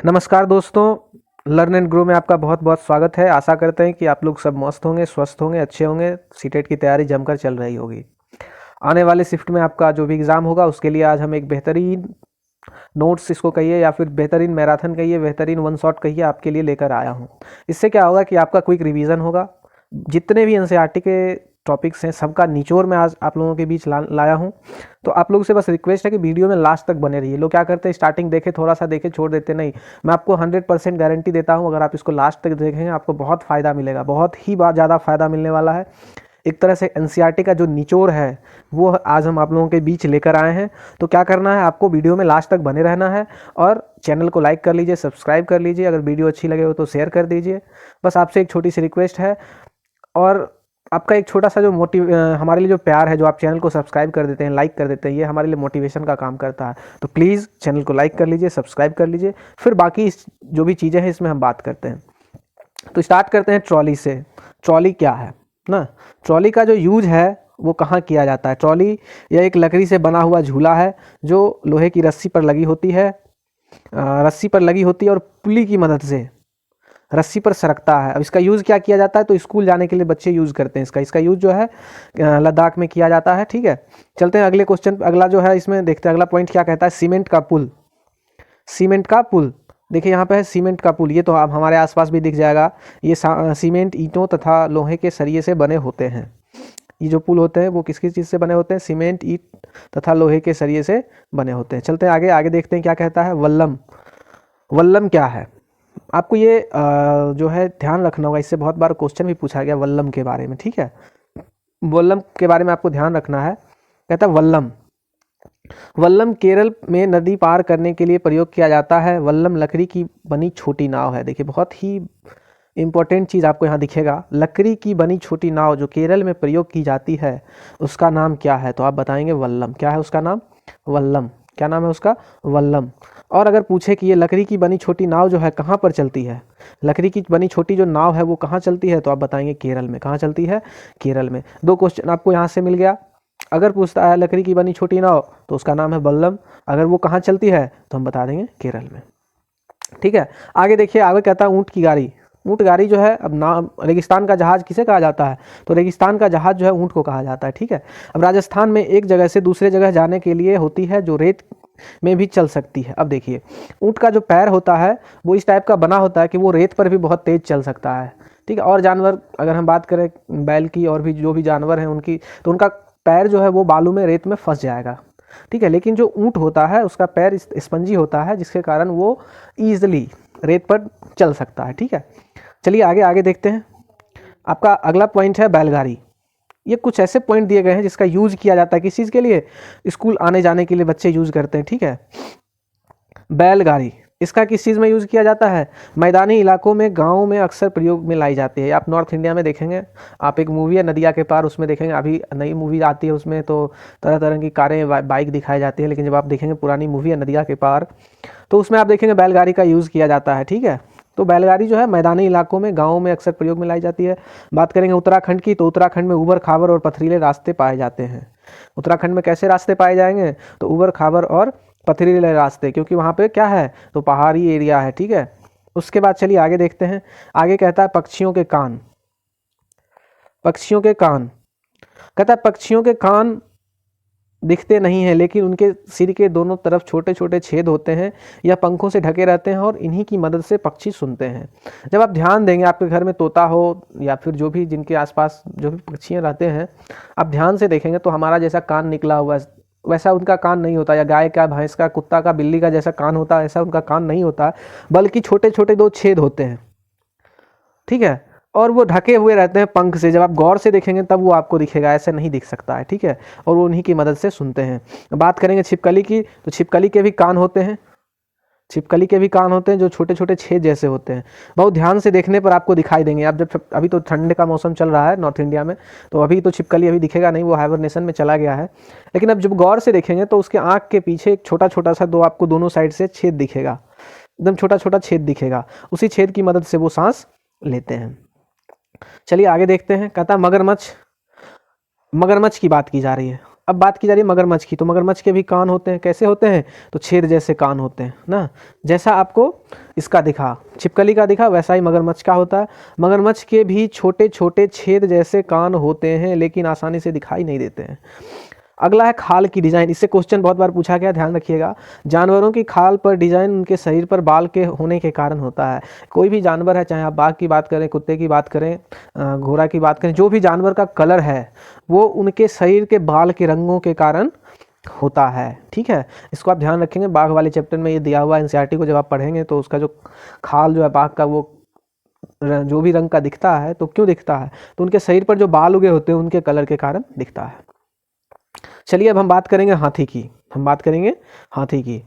नमस्कार दोस्तों, learn and grow में आपका बहुत बहुत स्वागत है। आशा करते हैं कि आप लोग सब मस्त होंगे, स्वस्थ होंगे, अच्छे होंगे। सीटेट की तैयारी जमकर चल रही होगी। आने वाले शिफ्ट में आपका जो भी एग्ज़ाम होगा उसके लिए आज हम एक बेहतरीन नोट्स इसको कहिए या फिर बेहतरीन मैराथन कहिए, बेहतरीन वन शॉट कहिए, आपके लिए लेकर आया हूँ। इससे क्या होगा कि आपका क्विक रिवीजन होगा। जितने भी एनसीईआरटी के टॉपिक्स हैं सबका निचोड़ में आज आप लोगों के बीच लाया हूँ। तो आप लोगों से बस रिक्वेस्ट है कि वीडियो में लास्ट तक बने रहिए। लोग क्या करते हैं, स्टार्टिंग देखे, थोड़ा सा देखे, छोड़ देते। नहीं, मैं आपको 100% गारंटी देता हूँ, अगर आप इसको लास्ट तक देखेंगे आपको बहुत फ़ायदा मिलेगा, बहुत ही ज़्यादा फ़ायदा मिलने वाला है। एक तरह से एनसीईआरटी का जो निचोड़ है वो आज हम आप लोगों के बीच लेकर आए हैं। तो क्या करना है, आपको वीडियो में लास्ट तक बने रहना है और चैनल को लाइक कर लीजिए, सब्सक्राइब कर लीजिए। अगर वीडियो अच्छी लगे हो तो शेयर कर दीजिए। बस आपसे एक छोटी सी रिक्वेस्ट है और आपका एक छोटा सा जो हमारे लिए जो प्यार है, जो आप चैनल को सब्सक्राइब कर देते हैं, लाइक कर देते हैं, ये हमारे लिए मोटिवेशन का काम करता है। तो प्लीज़ चैनल को लाइक कर लीजिए, सब्सक्राइब कर लीजिए। फिर बाकी जो भी चीज़ें हैं इसमें हम बात करते हैं। तो स्टार्ट करते हैं ट्रॉली से। ट्रॉली क्या है ना, ट्रॉली का जो यूज है वो कहाँ किया जाता है। ट्रॉली यह एक लकड़ी से बना हुआ झूला है जो लोहे की रस्सी पर लगी होती है, और पुली की मदद से रस्सी पर सरकता है। अब इसका यूज़ क्या किया जाता है, तो स्कूल जाने के लिए बच्चे यूज़ करते हैं इसका यूज़ जो है लद्दाख में किया जाता है। ठीक है, चलते हैं अगले क्वेश्चन। अगला जो है इसमें देखते हैं, अगला पॉइंट क्या कहता है, सीमेंट का पुल। सीमेंट का पुल देखिए यहाँ पे है, सीमेंट का पुल। ये तो आप हमारे आसपास भी दिख जाएगा। ये सीमेंट, ईंटों तथा लोहे के सरिये से बने होते हैं। ये जो पुल होते हैं वो किस किस चीज़ से बने होते हैं, सीमेंट, ईंट तथा लोहे के सरिये से बने होते हैं। चलते हैं आगे, आगे देखते हैं क्या कहता है। वल्लम। वल्लम क्या है, आपको ये जो है ध्यान रखना होगा। इससे बहुत बार क्वेश्चन भी पूछा गया वल्लम के बारे में। ठीक है, वल्लम के बारे में आपको ध्यान रखना है। कहता है वल्लम, वल्लम केरल में नदी पार करने के लिए प्रयोग किया जाता है। वल्लम लकड़ी की बनी छोटी नाव है। देखिए बहुत ही इंपॉर्टेंट चीज़ आपको यहाँ दिखेगा, लकड़ी की बनी छोटी नाव जो केरल में प्रयोग की जाती है उसका नाम क्या है, तो आप बताएंगे वल्लम। क्या है उसका नाम, वल्लम। क्या नाम है उसका, वल्लम। और अगर पूछे कि ये लकड़ी की बनी छोटी नाव जो है कहाँ पर चलती है, लकड़ी की बनी छोटी जो नाव है वो कहाँ चलती है, तो आप बताएंगे केरल में। कहाँ चलती है, केरल में। दो क्वेश्चन आपको यहाँ से मिल गया। अगर पूछता है लकड़ी की बनी छोटी नाव तो उसका नाम है वल्लम, अगर वो कहाँ चलती है तो हम बता देंगे केरल में। ठीक है, आगे देखिए, आगे कहता है ऊँट की गाड़ी। ऊँट गाड़ी जो है, अब नाम, रेगिस्तान का जहाज किसे कहा जाता है, तो रेगिस्तान का जहाज जो है ऊँट को कहा जाता है। ठीक है, अब राजस्थान में एक जगह से दूसरे जगह जाने के लिए होती है जो रेत में भी चल सकती है। अब देखिए ऊँट का जो पैर होता है वो इस टाइप का बना होता है कि वो रेत पर भी बहुत तेज चल सकता है। ठीक है, और जानवर अगर हम बात करें बैल की और भी जो भी जानवर हैं उनकी, तो उनका पैर जो है वो बालू में, रेत में फंस जाएगा। ठीक है, लेकिन जो ऊँट होता है उसका पैर स्पंजी होता है जिसके कारण वो ईजिली रेत पर चल सकता है। ठीक है, चलिए आगे, आगे देखते हैं। आपका अगला पॉइंट है बैलगाड़ी। ये कुछ ऐसे पॉइंट दिए गए हैं जिसका यूज किया जाता है किस चीज़ के लिए, स्कूल आने जाने के लिए बच्चे यूज करते हैं। ठीक है, बैलगाड़ी इसका किस चीज़ में यूज़ किया जाता है, मैदानी इलाकों में, गाँव में अक्सर प्रयोग में लाई जाती है। आप नॉर्थ इंडिया में देखेंगे, आप एक मूवी है नदिया के पार, उसमें देखेंगे, अभी नई मूवी आती है उसमें तो तरह तरह की कारें, बाइक दिखाई जाती है, लेकिन जब आप देखेंगे पुरानी मूवी है नदिया के पार तो उसमें आप देखेंगे बैलगाड़ी का यूज़ किया जाता है। ठीक है, तो बैलगाड़ी जो है मैदानी इलाकों में, गाँव में अक्सर प्रयोग में लाई जाती है। बात करेंगे उत्तराखंड की, तो उत्तराखंड में ऊबड़ खाबड़ और पथरीले रास्ते पाए जाते हैं। उत्तराखंड में कैसे रास्ते पाए जाएंगे, तो ऊबड़ खाबड़ और पथरीले रास्ते, क्योंकि वहाँ पे क्या है, तो पहाड़ी एरिया है। ठीक है, उसके बाद चलिए आगे देखते हैं। आगे कहता है पक्षियों के कान। पक्षियों के कान, कहता है पक्षियों के कान दिखते नहीं हैं लेकिन उनके सिर के दोनों तरफ छोटे छोटे छेद होते हैं या पंखों से ढके रहते हैं और इन्हीं की मदद से पक्षी सुनते हैं। जब आप ध्यान देंगे, आपके घर में तोता हो या फिर जो भी जिनके आसपास जो भी पक्षियाँ रहते हैं, आप ध्यान से देखेंगे तो हमारा जैसा कान निकला हुआ वैसा उनका कान नहीं होता, या गाय का, भैंस का, कुत्ता का, बिल्ली का जैसा कान होता है ऐसा उनका कान नहीं होता, बल्कि छोटे छोटे दो छेद होते हैं। ठीक है, और वो ढके हुए रहते हैं पंख से। जब आप गौर से देखेंगे तब वो आपको दिखेगा, ऐसे नहीं दिख सकता है। ठीक है, और वो उन्हीं की मदद से सुनते हैं। बात करेंगे छिपकली की, तो छिपकली के भी कान होते हैं। छिपकली के भी कान होते हैं जो छोटे छोटे छेद जैसे होते हैं। बहुत ध्यान से देखने पर आपको दिखाई देंगे। आप जब, अभी तो ठंड का मौसम चल रहा है नॉर्थ इंडिया में, तो अभी तो छिपकली अभी दिखेगा नहीं, वो हाइबरनेशन में चला गया है। लेकिन अब जब गौर से देखेंगे तो उसके आँख के पीछे एक छोटा छोटा सा दो आपको दोनों साइड से छेद दिखेगा, एकदम छोटा छोटा छेद दिखेगा। उसी छेद की मदद से वो सांस लेते हैं। चलिए आगे देखते हैं। कहता है मगरमच्छ। मगरमच्छ की बात की जा रही है। अब बात की जा रही है मगरमच्छ की, तो मगरमच्छ के भी कान होते हैं, कैसे होते हैं, तो छेद जैसे कान होते हैं ना, जैसा आपको इसका दिखा, छिपकली का दिखा, वैसा ही मगरमच्छ का होता है। मगरमच्छ के भी छोटे छोटे छेद जैसे कान होते हैं, लेकिन आसानी से दिखाई नहीं देते हैं। अगला है खाल की डिजाइन, इससे क्वेश्चन बहुत बार पूछा गया, ध्यान रखिएगा। जानवरों की खाल पर डिजाइन उनके शरीर पर बाल के होने के कारण होता है। कोई भी जानवर है, चाहे आप बाघ की बात करें, कुत्ते की बात करें, घोड़ा की बात करें, जो भी जानवर का कलर है वो उनके शरीर के बाल के रंगों के कारण होता है, ठीक है। इसको आप ध्यान रखेंगे, बाघ वाले चैप्टर में ये दिया हुआ एनसीईआरटी को जब आप पढ़ेंगे तो उसका जो खाल जो है बाघ का, वो जो भी रंग का दिखता है, तो क्यों दिखता है, तो उनके शरीर पर जो बाल उगे होते हैं उनके कलर के कारण दिखता है। चलिए अब हम बात करेंगे हाथी की, हम बात करेंगे हाथी की,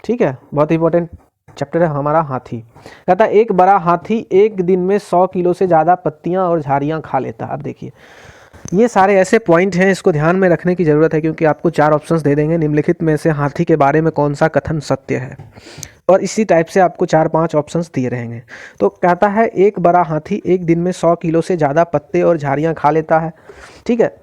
ठीक है। बहुत इंपॉर्टेंट चैप्टर है हमारा हाथी। कहता है एक बड़ा हाथी एक दिन में 100 किलो से ज़्यादा पत्तियां और झाड़ियां खा लेता है। अब देखिए ये सारे ऐसे पॉइंट हैं, इसको ध्यान में रखने की ज़रूरत है, क्योंकि आपको 4 ऑप्शंस दे देंगे, निम्नलिखित में से हाथी के बारे में कौन सा कथन सत्य है, और इसी टाइप से आपको 4-5 ऑप्शंस दिए रहेंगे। तो कहता है एक बड़ा हाथी एक दिन में 100 किलो से ज़्यादा पत्ते और झाड़ियाँ खा लेता है, ठीक है।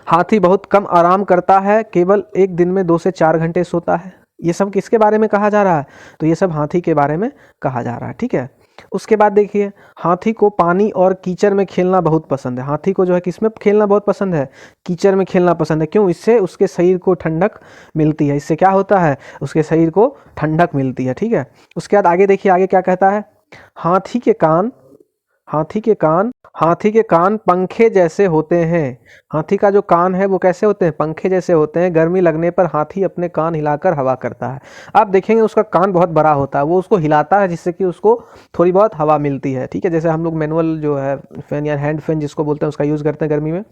हाथी बहुत कम आराम करता है, केवल एक दिन में 2 से 4 घंटे सोता है। ये सब किसके बारे में कहा जा रहा है, तो ये सब हाथी के बारे में कहा जा रहा है, ठीक है। उसके बाद देखिए हाथी को पानी और कीचड़ में खेलना बहुत पसंद है। हाथी को जो है किसमें खेलना बहुत पसंद है, कीचड़ में खेलना पसंद है। क्यों, इससे उसके शरीर को ठंडक मिलती है, इससे क्या होता है, उसके शरीर को ठंडक मिलती है, ठीक है। उसके बाद आगे देखिए, आगे क्या कहता है, हाथी के कान हाथी के कान पंखे जैसे होते हैं। हाथी का जो कान है वो कैसे होते हैं, पंखे जैसे होते हैं। गर्मी लगने पर हाथी अपने कान हिलाकर हवा करता है। आप देखेंगे उसका कान बहुत बड़ा होता है, वो उसको हिलाता है जिससे कि उसको थोड़ी बहुत हवा मिलती है, ठीक है। जैसे हम लोग मैनुअल जो है फैन या हैंड फैन जिसको बोलते हैं उसका यूज़ करते हैं गर्मी में।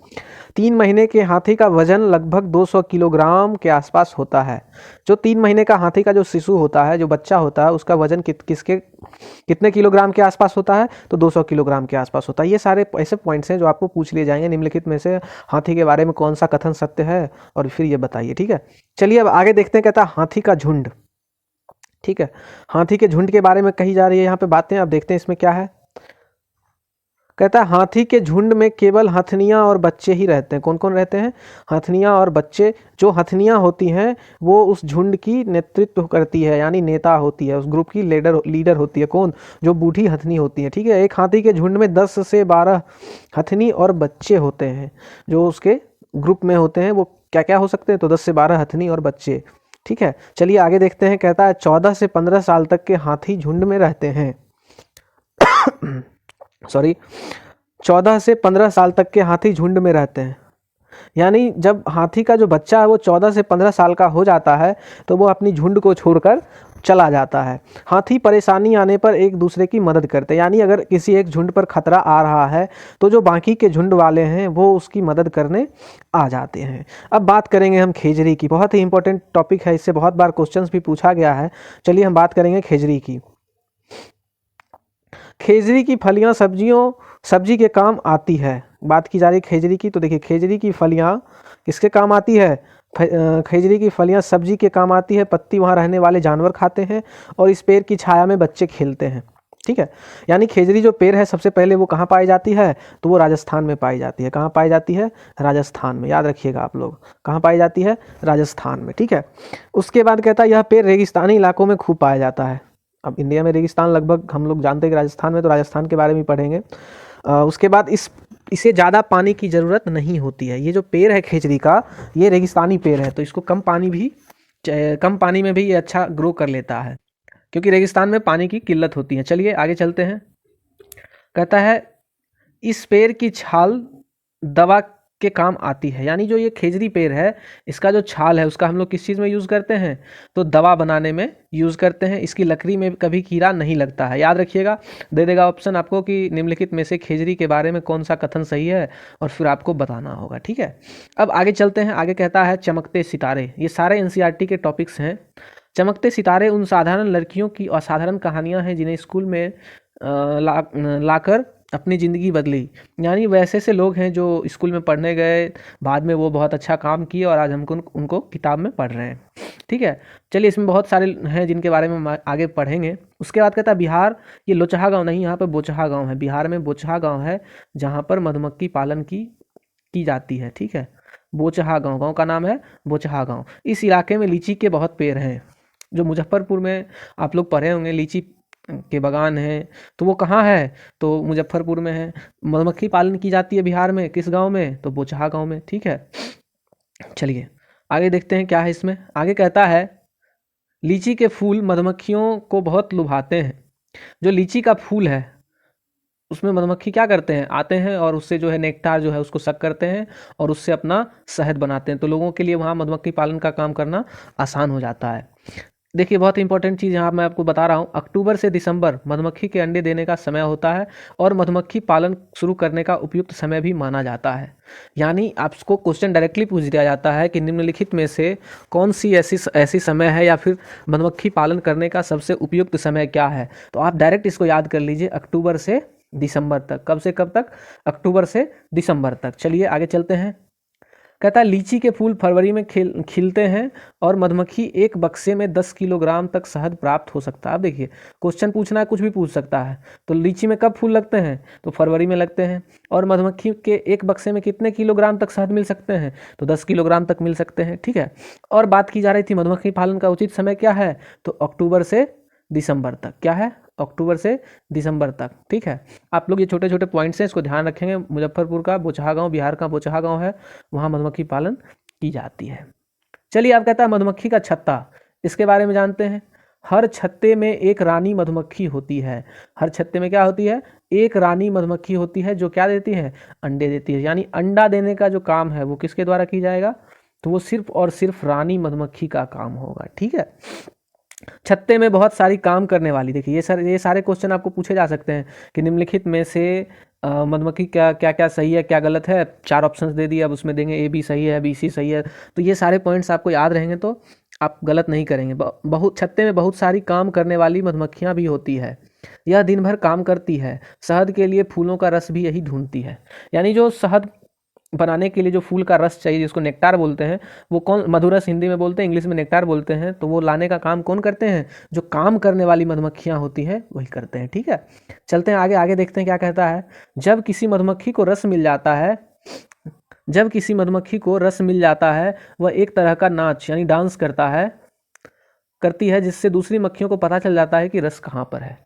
3 महीने के हाथी का वजन लगभग 200 किलोग्राम के आसपास होता है। जो 3 महीने का हाथी का जो शिशु होता है, जो बच्चा होता है, उसका वजन कितने किलोग्राम के आसपास होता है, तो 200 किलोग्राम के आसपास होता है। ये सारे ऐसे पॉइंट्स हैं जो आपको पूछ लिए जाएंगे, निम्नलिखित में से हाथी के बारे में कौन सा कथन सत्य है, और फिर ये बताइए, ठीक है। चलिए अब आगे देखते हैं, कहता है हाथी का झुंड, ठीक है। हाथी के झुंड के बारे में कही जा रही है यहाँ पे बातें, अब देखते हैं इसमें क्या है। कहता है हाथी के झुंड में केवल हथनियाँ और बच्चे ही रहते हैं। कौन कौन रहते हैं, हथनियाँ और बच्चे। जो हथनियाँ होती हैं वो उस झुंड की नेतृत्व करती है, यानी नेता होती है, उस ग्रुप की लीडर होती है। कौन, जो बूढ़ी हथनी होती है, ठीक है। एक हाथी के झुंड में 10 से 12 हथनी और बच्चे होते हैं। जो उसके ग्रुप में होते हैं वो क्या क्या हो सकते हैं, तो 10 से 12 हथनी और बच्चे, ठीक है। चलिए आगे देखते हैं, कहता है 14 से 15 साल तक के हाथी झुंड में रहते हैं। सॉरी 14 से 15 साल तक के हाथी झुंड में रहते हैं। यानी जब हाथी का जो बच्चा है वो 14 से 15 साल का हो जाता है तो वो अपनी झुंड को छोड़कर चला जाता है। हाथी परेशानी आने पर एक दूसरे की मदद करते हैं, यानी अगर किसी एक झुंड पर खतरा आ रहा है तो जो बाकी के झुंड वाले हैं वो उसकी मदद करने आ जाते हैं। अब बात करेंगे हम खेजरी की, बहुत ही इंपॉर्टेंट टॉपिक है, इससे बहुत बार क्वेश्चंस भी पूछा गया है। चलिए हम बात करेंगे खेजरी की। खेजरी की फलियां सब्जी के काम आती है। बात की जा रही खेजरी की, तो देखिए खेजरी की फलियां किसके काम आती है, खेजरी की फलियां सब्जी के काम आती है। पत्ती वहाँ रहने वाले जानवर खाते हैं और इस पेड़ की छाया में बच्चे खेलते हैं, ठीक है। यानी खेजरी जो पेड़ है सबसे पहले वो कहाँ पाई जाती है, तो वो राजस्थान में पाई जाती है। कहाँ पाई जाती है, राजस्थान में, याद रखिएगा आप लोग, कहाँ पाई जाती है, राजस्थान में, ठीक है। उसके बाद कहता है यह पेड़ रेगिस्तानी इलाकों में खूब पाया जाता है। अब इंडिया में रेगिस्तान लगभग हम लोग जानते हैं कि राजस्थान में, तो राजस्थान के बारे में पढ़ेंगे। उसके बाद इसे ज़्यादा पानी की ज़रूरत नहीं होती है। ये जो पेड़ है खेजरी का, ये रेगिस्तानी पेड़ है, तो इसको कम पानी में भी ये अच्छा ग्रो कर लेता है, क्योंकि रेगिस्तान में पानी की किल्लत होती है। चलिए आगे चलते हैं। कहता है इस पेड़ की छाल दवा के काम आती है। यानी जो ये खेजरी पेड़ है, इसका जो छाल है उसका हम लोग किस चीज़ में यूज़ करते हैं, तो दवा बनाने में यूज़ करते हैं। इसकी लकड़ी में कभी कीड़ा नहीं लगता है। याद रखिएगा, दे देगा ऑप्शन आपको कि निम्नलिखित में से खेजरी के बारे में कौन सा कथन सही है, और फिर आपको बताना होगा, ठीक है। अब आगे चलते हैं। आगे कहता है चमकते सितारे। ये सारे एनसीईआरटी के टॉपिक्स हैं। चमकते सितारे उन साधारण लड़कियों की असाधारण कहानियाँ हैं जिन्हें स्कूल में लाकर अपनी ज़िंदगी बदली। यानी वैसे से लोग हैं जो स्कूल में पढ़ने गए, बाद में वो बहुत अच्छा काम किए और आज हमको उनको किताब में पढ़ रहे हैं, ठीक है। चलिए इसमें बहुत सारे हैं जिनके बारे में हम आगे पढ़ेंगे। उसके बाद कहता है बिहार, ये लोचहा गांव नहीं, यहाँ पर बोचहा गांव है। बिहार में बोचहा गांव है जहाँ पर मधुमक्खी पालन की जाती है, ठीक है। बोचहा गांव, गांव का नाम है बोचहा गांव। इस इलाके में लीची के बहुत पेड़ हैं। जो मुजफ्फरपुर में आप लोग पढ़े होंगे लीची के बागान हैं, तो वो कहाँ है, तो मुजफ्फरपुर में है। मधुमक्खी पालन की जाती है बिहार में, किस गांव में, तो बोचहा गांव में। ठीक है, चलिए आगे देखते हैं क्या है इसमें। आगे कहता है लीची के फूल मधुमक्खियों को बहुत लुभाते हैं। जो लीची का फूल है उसमें मधुमक्खी क्या करते हैं, आते हैं और उससे जो है नेक्टार जो है उसको सक करते हैं और उससे अपना शहद बनाते हैं। तो लोगों के लिए वहाँ मधुमक्खी पालन का काम करना आसान हो जाता है। देखिए बहुत इंपॉर्टेंट चीज़ यहाँ मैं आपको बता रहा हूँ, अक्टूबर से दिसंबर मधुमक्खी के अंडे देने का समय होता है और मधुमक्खी पालन शुरू करने का उपयुक्त समय भी माना जाता है। यानी आपको क्वेश्चन डायरेक्टली पूछ दिया जाता है कि निम्नलिखित में से कौन सी ऐसी समय है या फिर मधुमक्खी पालन करने का सबसे उपयुक्त समय क्या है। तो आप डायरेक्ट इसको याद कर लीजिए, अक्टूबर से दिसंबर तक। कब से कब तक, अक्टूबर से दिसंबर तक। चलिए आगे चलते हैं। कहता है लीची के फूल फरवरी में खिलते हैं और मधुमक्खी एक बक्से में 10 किलोग्राम तक शहद प्राप्त हो सकता है। अब देखिए क्वेश्चन पूछना है, कुछ भी पूछ सकता है। तो लीची में कब फूल लगते हैं, तो फरवरी में लगते हैं। और मधुमक्खी के एक बक्से में कितने किलोग्राम तक शहद मिल सकते हैं, तो 10 किलोग्राम तक मिल सकते हैं। ठीक है, और बात की जा रही थी मधुमक्खी पालन का उचित समय क्या है, तो अक्टूबर से दिसंबर तक। क्या है, अक्टूबर से दिसंबर तक। ठीक है, आप लोग ये छोटे छोटे पॉइंट्स हैं, इसको ध्यान रखेंगे। मुजफ्फरपुर का बोचहा गांव, बिहार का बोचहा गांव है, वहाँ मधुमक्खी पालन की जाती है। चलिए अब कहता है मधुमक्खी का छत्ता, इसके बारे में जानते हैं। हर छत्ते में एक रानी मधुमक्खी होती है। हर छत्ते में क्या होती है, एक रानी मधुमक्खी होती है जो क्या देती है, अंडे देती है। यानी अंडा देने का जो काम है वो किसके द्वारा की जाएगा, तो वो सिर्फ और सिर्फ रानी मधुमक्खी का काम होगा। ठीक है, छत्ते में बहुत सारी काम करने वाली, देखिए ये सारे क्वेश्चन आपको पूछे जा सकते हैं कि निम्नलिखित में से मधुमक्खी क्या क्या क्या सही है क्या गलत है। 4 ऑप्शंस दे दिए, अब उसमें देंगे ए बी सही है, बी सी सही है। तो ये सारे पॉइंट्स आपको याद रहेंगे तो आप गलत नहीं करेंगे। बहुत छत्ते में बहुत सारी काम करने वाली मधुमक्खियाँ भी होती है। यह दिन भर काम करती है, शहद के लिए फूलों का रस भी यही ढूंढती है। यानी जो शहद बनाने के लिए जो फूल का रस चाहिए जिसको नेक्टार बोलते हैं, वो कौन, मधुरस हिंदी में बोलते हैं, इंग्लिश में नेक्टार बोलते हैं। तो वो लाने का काम कौन करते हैं, जो काम करने वाली मधुमक्खियाँ होती हैं वही करते हैं। ठीक है, चलते हैं आगे। आगे देखते हैं क्या कहता है। जब किसी मधुमक्खी को रस मिल जाता है, जब किसी मधुमक्खी को रस मिल जाता है वह एक तरह का नाच यानी डांस करती है, जिससे दूसरी मक्खियों को पता चल जाता है कि रस कहाँ पर है।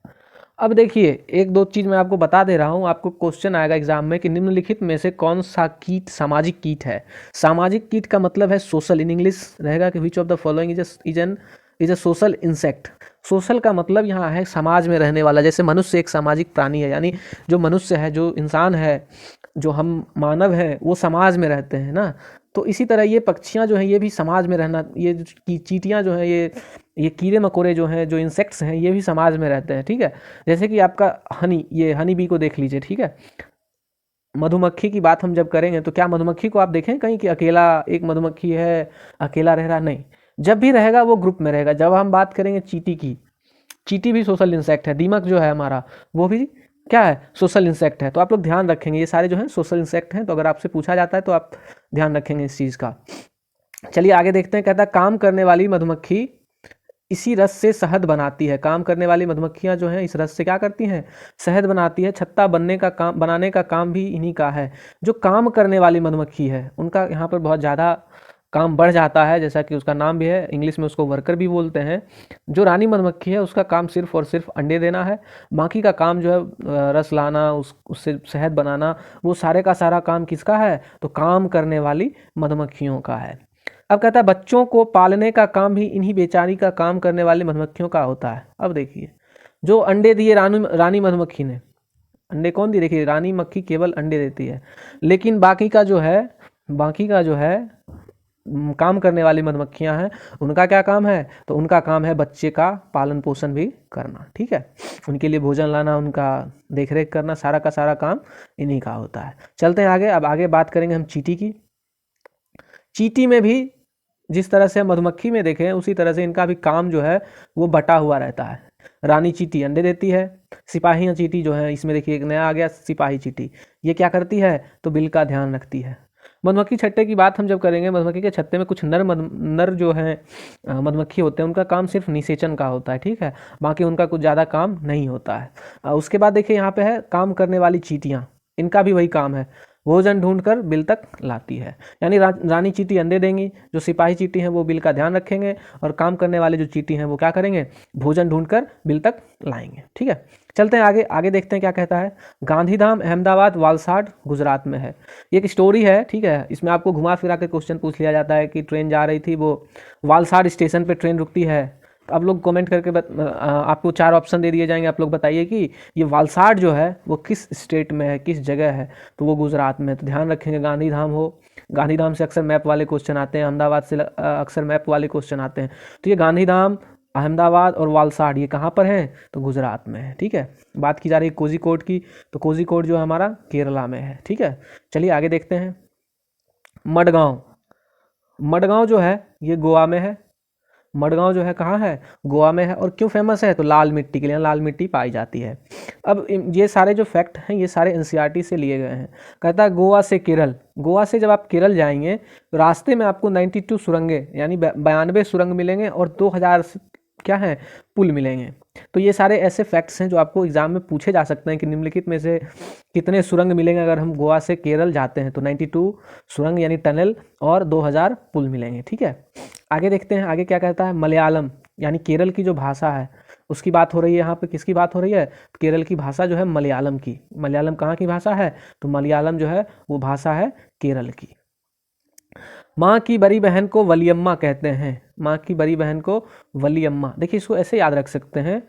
अब देखिए एक दो चीज़ मैं आपको बता दे रहा हूँ, आपको क्वेश्चन आएगा एग्जाम में कि निम्नलिखित में से कौन सा कीट सामाजिक कीट है। सामाजिक कीट का मतलब है सोशल, इन इंग्लिश रहेगा कि which of the following is a social insect. Social का मतलब यहाँ है समाज में रहने वाला। जैसे मनुष्य एक सामाजिक प्राणी है, यानी जो मनुष्य है, जो इंसान है, जो हम मानव हैं, वो समाज में रहते हैं ना। तो इसी तरह ये पक्षियाँ जो हैं ये भी समाज में रहना, ये चींटियाँ जो हैं, ये कीड़े मकोड़े जो हैं, जो इंसेक्ट्स हैं, ये भी समाज में रहते हैं। ठीक है, जैसे कि आपका ये हनी बी को देख लीजिए। ठीक है, मधुमक्खी की बात हम जब करेंगे तो क्या मधुमक्खी को आप देखें कहीं कि अकेला एक मधुमक्खी है, अकेला रह रहा, नहीं। जब भी रहेगा वो ग्रुप में रहेगा। जब हम बात करेंगे चींटी की, चींटी भी सोशल इंसेक्ट है। दीमक जो है हमारा, वो भी क्या है, सोशल इंसेक्ट है। तो आप लोग ध्यान रखेंगे, ये सारे जो हैं सोशल इंसेक्ट हैं। तो अगर आपसे पूछा जाता है तो आप ध्यान रखेंगे इस चीज़ का। चलिए आगे देखते हैं। कहता है काम करने वाली मधुमक्खी इसी रस से शहद बनाती है। काम करने वाली मधुमक्खियां जो हैं इस रस से क्या करती हैं, शहद बनाती है। छत्ता बनाने का काम भी इन्हीं का है। जो काम करने वाली मधुमक्खी है उनका यहाँ पर बहुत ज़्यादा काम बढ़ जाता है, जैसा कि उसका नाम भी है, इंग्लिश में उसको वर्कर भी बोलते हैं। जो रानी मधुमक्खी है उसका काम सिर्फ और सिर्फ अंडे देना है। बाकी का काम जो है रस लाना, उससे शहद बनाना, वो सारे का सारा काम किसका है, तो काम करने वाली मधुमक्खियों का है। अब कहता है बच्चों को पालने का काम भी इन्हीं बेचारी का काम करने वाली मधुमक्खियों का होता है। अब देखिए जो अंडे दिए रानी मधुमक्खी ने, अंडे कौन दिए, देखिए रानी मक्खी केवल अंडे देती है, लेकिन बाकी का जो है काम करने वाली मधुमक्खियां हैं, उनका क्या काम है, तो उनका काम है बच्चे का पालन पोषण भी करना। ठीक है, उनके लिए भोजन लाना, उनका देखरेख करना, सारा का सारा काम इन्हीं का होता है। चलते हैं आगे। अब आगे बात करेंगे हम चींटी की। चींटी में भी जिस तरह से मधुमक्खी में देखें उसी तरह से इनका भी काम जो है वो बटा हुआ रहता है। रानी चींटी अंडे देती है। सिपाही चींटी जो है, इसमें देखिए एक नया आ गया सिपाही चींटी, ये क्या करती है, तो बिल का ध्यान रखती है। मधुमक्खी छत्ते की बात हम जब करेंगे, मधुमक्खी के छत्ते में कुछ नर जो हैं मधुमक्खी होते हैं, उनका काम सिर्फ निषेचन का होता है। ठीक है, बाकी उनका कुछ ज़्यादा काम नहीं होता है। उसके बाद देखिए यहाँ पे है काम करने वाली चींटियाँ, इनका भी वही काम है। भोजन ढूंढकर बिल तक लाती है। यानी रानी चींटी अंडे देंगी, जो सिपाही चींटी हैं वो बिल का ध्यान रखेंगे, और काम करने वाले जो चींटी हैं वो क्या करेंगे, भोजन ढूंढकर बिल तक लाएंगे। ठीक है, चलते हैं आगे, आगे देखते हैं क्या कहता है। गांधीधाम अहमदाबाद वालसाड गुजरात में है। ये एक स्टोरी है, ठीक है, इसमें आपको घुमा फिरा के क्वेश्चन पूछ लिया जाता है कि ट्रेन जा रही थी, वो वालसाड स्टेशन पे ट्रेन रुकती है। तो आप लोग कमेंट करके आपको 4 ऑप्शन दे दिए जाएंगे, आप लोग बताइए कि ये वालसाड जो है वो किस स्टेट में है, किस जगह है। तो वो गुजरात में है। तो ध्यान रखेंगे गांधीधाम हो, गांधीधाम से अक्सर मैप वाले क्वेश्चन आते हैं, अहमदाबाद से अक्सर मैप वाले क्वेश्चन आते हैं। तो ये गांधीधाम, अहमदाबाद और वालसाड ये कहाँ पर हैं, तो गुजरात में है। ठीक है, बात की जा रही है कोझिकोड की, तो कोझिकोड जो है हमारा केरला में है। ठीक है, चलिए आगे देखते हैं। मडगांव, मडगांव जो है ये गोवा में है। मडगांव जो है कहाँ है, गोवा में है। और क्यों फेमस है, तो लाल मिट्टी के लिए, लाल मिट्टी पाई जाती है। अब ये सारे जो फैक्ट हैं ये सारे एनसीईआरटी से लिए गए हैं। कहता है गोवा से केरल, गोवा से जब आप केरल जाएंगे तो रास्ते में आपको 92 सुरंगें यानी 92 सुरंग मिलेंगे, और 2000 क्या है, पुल मिलेंगे। तो ये सारे ऐसे फैक्ट्स हैं जो आपको एग्जाम में पूछे जा सकते हैं कि निम्नलिखित में से कितने सुरंग मिलेंगे अगर हम गोवा से केरल जाते हैं। तो 92 सुरंग यानी टनल और 2000 पुल मिलेंगे। ठीक है, आगे देखते हैं, आगे क्या कहता है। मलयालम यानी केरल की जो भाषा है उसकी बात हो रही है। यहाँ पे किसकी बात हो रही है, केरल की भाषा जो है मलयालम की। मलयालम कहाँ की भाषा है, तो मलयालम जो है वो भाषा है केरल की। माँ की बड़ी बहन को वलियम्मा कहते हैं, माँ की बड़ी बहन को वलियम्मा। देखिए इसको ऐसे याद रख सकते हैं,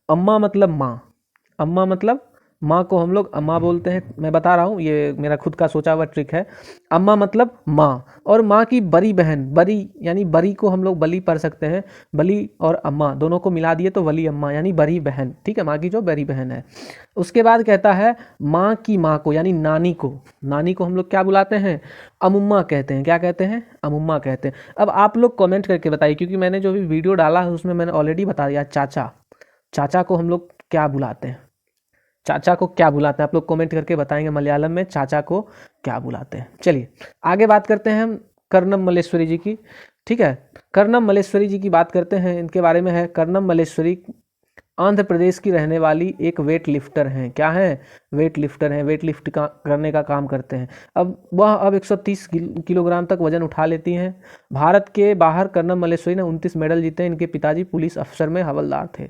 अम्मा मतलब माँ, अम्मा मतलब माँ को हम लोग अम्मा बोलते हैं। मैं बता रहा हूँ, ये मेरा खुद का सोचा हुआ ट्रिक है। अम्मा मतलब माँ, और माँ की बड़ी बहन, बड़ी यानी बड़ी को हम लोग बली पढ़ सकते हैं, बली और अम्मा दोनों को मिला दिए तो वली अम्मा यानी बड़ी बहन। ठीक है, माँ की जो बड़ी बहन है। उसके बाद कहता है माँ की माँ को यानी नानी को, नानी को हम लोग क्या बुलाते हैं, अमुम्मा कहते हैं। क्या कहते हैं, अमुम्मा कहते हैं। अब आप लोग कमेंट करके बताइए, क्योंकि मैंने जो भी वीडियो डाला है उसमें मैंने ऑलरेडी बता दिया। चाचा, चाचा को हम लोग क्या बुलाते हैं, चाचा को क्या बुलाते हैं, आप लोग कमेंट करके बताएंगे मलयालम में चाचा को क्या बुलाते हैं। चलिए आगे बात करते हैं हम कर्णम मल्लेश्वरी जी की। ठीक है, कर्णम मल्लेश्वरी जी की बात करते हैं, इनके बारे में है। कर्णम मल्लेश्वरी आंध्र प्रदेश की रहने वाली एक वेट लिफ्टर हैं। क्या है, वेट लिफ्टर हैं, वेट लिफ्ट करने का काम करते हैं। अब 130 किलोग्राम तक वजन उठा लेती हैं। भारत के बाहर कर्णम मल्लेश्वरी ने 29 मेडल जीते। इनके पिताजी पुलिस अफसर में हवलदार थे।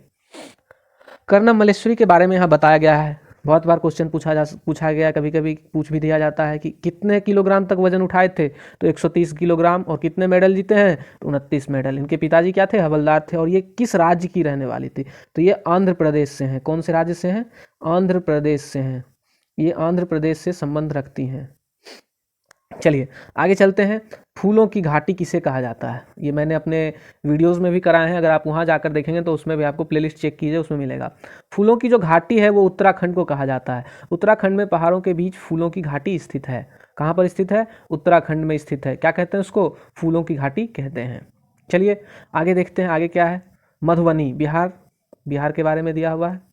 कर्णम मल्लेश्वरी के बारे में यहाँ बताया गया है। बहुत बार क्वेश्चन पूछा गया, कभी कभी पूछ भी दिया जाता है कि कितने किलोग्राम तक वजन उठाए थे, तो 130 किलोग्राम। और कितने मेडल जीते हैं, तो 29 मेडल। इनके पिताजी क्या थे, हवलदार थे। और ये किस राज्य की रहने वाली थी, तो ये आंध्र प्रदेश से हैं। कौन से राज्य से हैं, आंध्र प्रदेश से हैं। ये आंध्र प्रदेश से संबंध रखती हैं। चलिए आगे चलते हैं। फूलों की घाटी किसे कहा जाता है, ये मैंने अपने वीडियोस में भी कराए हैं, अगर आप वहाँ जाकर देखेंगे तो उसमें भी आपको प्लेलिस्ट चेक कीजिए, उसमें मिलेगा। फूलों की जो घाटी है वो उत्तराखंड को कहा जाता है। उत्तराखंड में पहाड़ों के बीच फूलों की घाटी स्थित है। कहाँ पर स्थित है, उत्तराखंड में स्थित है। क्या कहते हैं उसको, फूलों की घाटी कहते हैं। चलिए आगे देखते हैं, आगे क्या है। मधुबनी, बिहार, बिहार के बारे में दिया हुआ है।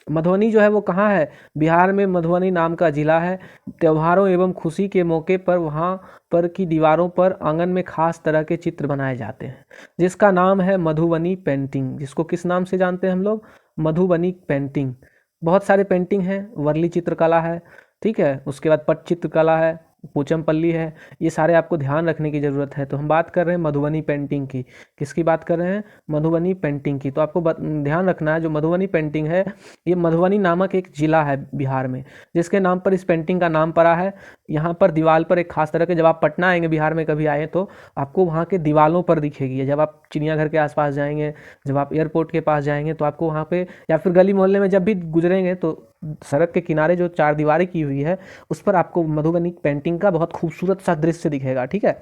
मधुबनी जो है वो कहाँ है, बिहार में मधुबनी नाम का जिला है। त्योहारों एवं खुशी के मौके पर वहाँ पर की दीवारों पर आंगन में खास तरह के चित्र बनाए जाते हैं, जिसका नाम है मधुबनी पेंटिंग। जिसको किस नाम से जानते हैं हम लोग, मधुबनी पेंटिंग। बहुत सारे पेंटिंग हैं, वर्ली चित्रकला है, ठीक है, उसके बाद पट चित्रकला है, पोचमपल्ली है। ये सारे आपको ध्यान रखने की ज़रूरत है। तो हम बात कर रहे हैं मधुबनी पेंटिंग की। किसकी बात कर रहे हैं, मधुबनी पेंटिंग की। तो आपको ध्यान रखना है, जो मधुबनी पेंटिंग है ये मधुबनी नामक एक जिला है बिहार में, जिसके नाम पर इस पेंटिंग का नाम पड़ा है। यहाँ पर दीवार पर एक खास तरह के, जब आप पटना आएंगे, बिहार में कभी आए तो आपको वहाँ के दीवारों पर दिखेगी। जब आप चिड़ियाघर के आसपास जाएंगे, जब आप एयरपोर्ट के पास जाएंगे, तो आपको वहाँ पे या फिर गली मोहल्ले में जब भी गुजरेंगे तो सड़क के किनारे जो 4 दीवारें की हुई है उस पर आपको मधुबनी पेंटिंग का बहुत खूबसूरत सा दृश्य दिखेगा। ठीक है,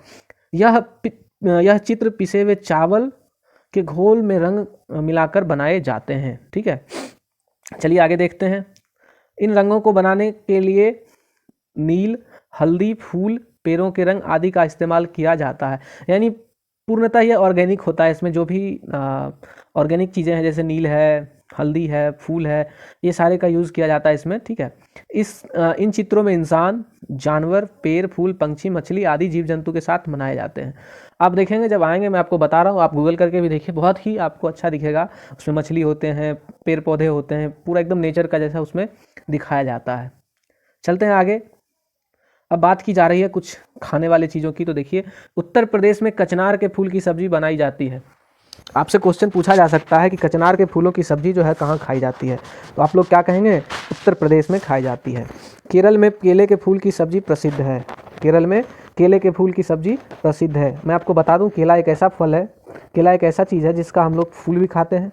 यह चित्र पिसे हुए चावल के घोल में रंग मिलाकर बनाए जाते हैं। ठीक है, चलिए आगे देखते हैं। इन रंगों को बनाने के लिए नील, हल्दी, फूल, पेड़ों के रंग आदि का इस्तेमाल किया जाता है। यानी पूर्णतः यह ऑर्गेनिक होता है। इसमें जो भी ऑर्गेनिक चीज़ें हैं, जैसे नील है, हल्दी है, फूल है, ये सारे का यूज़ किया जाता है इसमें। ठीक है, इन चित्रों में इंसान, जानवर, पेड़, फूल, पंछी, मछली आदि जीव जंतु के साथ बनाए जाते हैं। आप देखेंगे जब आएंगे, मैं आपको बता रहा हूँ, आप गूगल करके भी देखिए, बहुत ही आपको अच्छा दिखेगा। उसमें मछली होते हैं, पेड़ पौधे होते हैं, पूरा एकदम नेचर का जैसा उसमें दिखाया जाता है। चलते हैं आगे। अब बात की जा रही है कुछ खाने वाली चीज़ों की, तो देखिए उत्तर प्रदेश में कचनार के फूल की सब्जी बनाई जाती है। आपसे क्वेश्चन पूछा जा सकता है कि कचनार के फूलों की सब्जी जो है कहाँ खाई जाती है, तो आप लोग क्या कहेंगे, उत्तर प्रदेश में खाई जाती है। केरल में केले के फूल की सब्जी प्रसिद्ध है। केरल में केले के फूल की सब्जी प्रसिद्ध है। मैं आपको बता दूं, केला एक ऐसा फल है, केला एक ऐसा चीज़ है जिसका हम लोग फूल भी खाते हैं।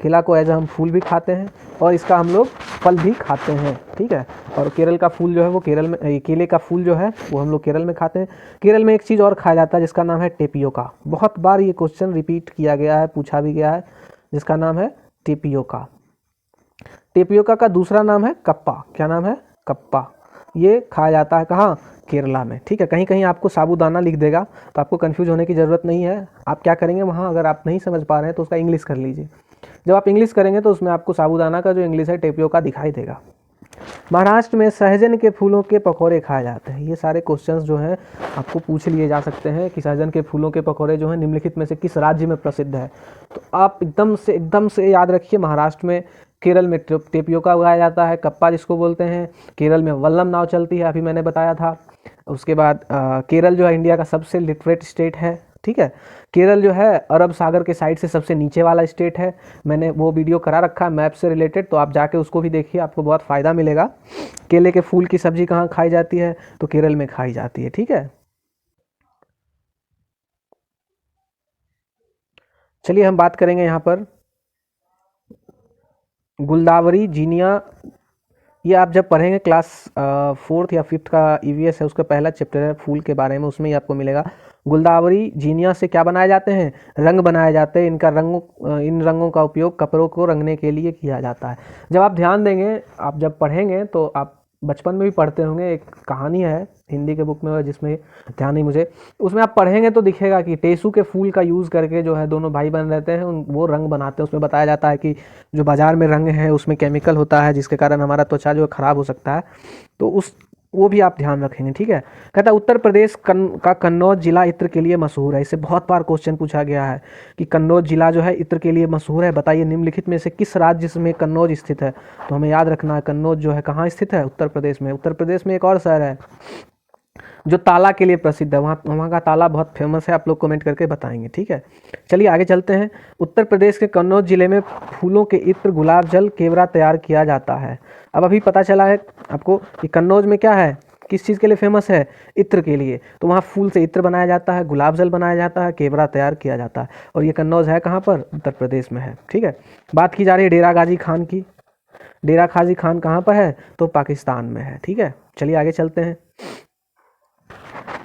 केला को एज हम फूल भी खाते हैं और इसका हम लोग फल भी खाते हैं, ठीक है। और केरल का फूल जो है वो केरल में, केले का फूल जो है वो हम लोग केरल में खाते हैं। केरल में एक चीज़ और खाया जाता है जिसका नाम है टेपियोका। बहुत बार ये क्वेश्चन रिपीट किया गया है, पूछा भी गया है, जिसका नाम है टेपियोका। टेपियोका का दूसरा नाम है कप्पा। क्या नाम है, कप्पा। ये खाया जाता है कहाँ, केरला में, ठीक है। कहीं कहीं आपको साबूदाना लिख देगा, तो आपको कंफ्यूज होने की ज़रूरत नहीं है। आप क्या करेंगे वहाँ, अगर आप नहीं समझ पा रहे हैं तो उसका इंग्लिश कर लीजिए। जब आप इंग्लिश करेंगे तो उसमें आपको साबूदाना का जो इंग्लिश है टेपियोका दिखाई देगा। महाराष्ट्र में सहजन के फूलों के पकौड़े खाए जाते हैं। ये सारे क्वेश्चंस जो हैं आपको पूछ लिए जा सकते हैं कि सहजन के फूलों के पकौड़े जो हैं निम्नलिखित में से किस राज्य में प्रसिद्ध है। तो आप एकदम से याद रखिए, महाराष्ट्र में, केरल में टेपियोका उगाया जाता है, कप्पा जिसको बोलते हैं। केरल में वल्लम नाव चलती है, अभी मैंने बताया था। उसके बाद केरल जो है इंडिया का सबसे लिटरेट स्टेट है, ठीक है। केरल जो है अरब सागर के साइड से सबसे नीचे वाला स्टेट है। मैंने वो वीडियो करा रखा है मैप से रिलेटेड, तो आप जाके उसको भी देखिए, आपको बहुत फ़ायदा मिलेगा। केले के फूल की सब्जी कहाँ खाई जाती है, तो केरल में खाई जाती है, ठीक है। चलिए हम बात करेंगे यहाँ पर गुलदावरी जीनिया। ये आप जब पढ़ेंगे क्लास 4th या 5th का ईवीएस है, उसका पहला चैप्टर है फूल के बारे में, उसमें ही आपको मिलेगा। गुलदावरी जीनिया से क्या बनाए जाते हैं, रंग बनाए जाते हैं। इन रंगों का उपयोग कपड़ों को रंगने के लिए किया जाता है। जब आप ध्यान देंगे, आप जब पढ़ेंगे तो आप बचपन में भी पढ़ते होंगे, एक कहानी है हिंदी के बुक में जिसमें ध्यान नहीं मुझे, उसमें आप पढ़ेंगे तो दिखेगा कि टेसू के फूल का यूज़ करके जो है दोनों भाई बहन रहते हैं, वो रंग बनाते हैं। उसमें बताया जाता है कि जो बाज़ार में रंग है उसमें केमिकल होता है जिसके कारण हमारा त्वचा जो है ख़राब हो सकता है, तो वो भी आप ध्यान रखेंगे, ठीक है। कहता है उत्तर प्रदेश का कन्नौज जिला इत्र के लिए मशहूर है। इससे बहुत बार क्वेश्चन पूछा गया है कि कन्नौज जिला जो है इत्र के लिए मशहूर है, बताइए निम्नलिखित में से किस राज्य में कन्नौज स्थित है। तो हमें याद रखना है कन्नौज जो है कहाँ स्थित है, उत्तर प्रदेश में। उत्तर प्रदेश में एक और शहर है जो ताला के लिए प्रसिद्ध है, वहाँ का ताला बहुत फेमस है, आप लोग कमेंट करके बताएंगे, ठीक है। चलिए आगे चलते हैं। उत्तर प्रदेश के कन्नौज जिले में फूलों के इत्र, गुलाब जल, केवड़ा तैयार किया जाता है। अब अभी पता चला है आपको कि कन्नौज में क्या है, किस चीज़ के लिए फेमस है, इत्र के लिए। तो वहाँ फूल से इत्र बनाया जाता है, गुलाब जल बनाया जाता है, केवड़ा तैयार किया जाता है, और ये कन्नौज है कहाँ पर, उत्तर प्रदेश में है, ठीक है। बात की जा रही है डेरा गाजी खान की। डेरा गाजी खान कहाँ पर है, तो पाकिस्तान में है, ठीक है। चलिए आगे चलते हैं।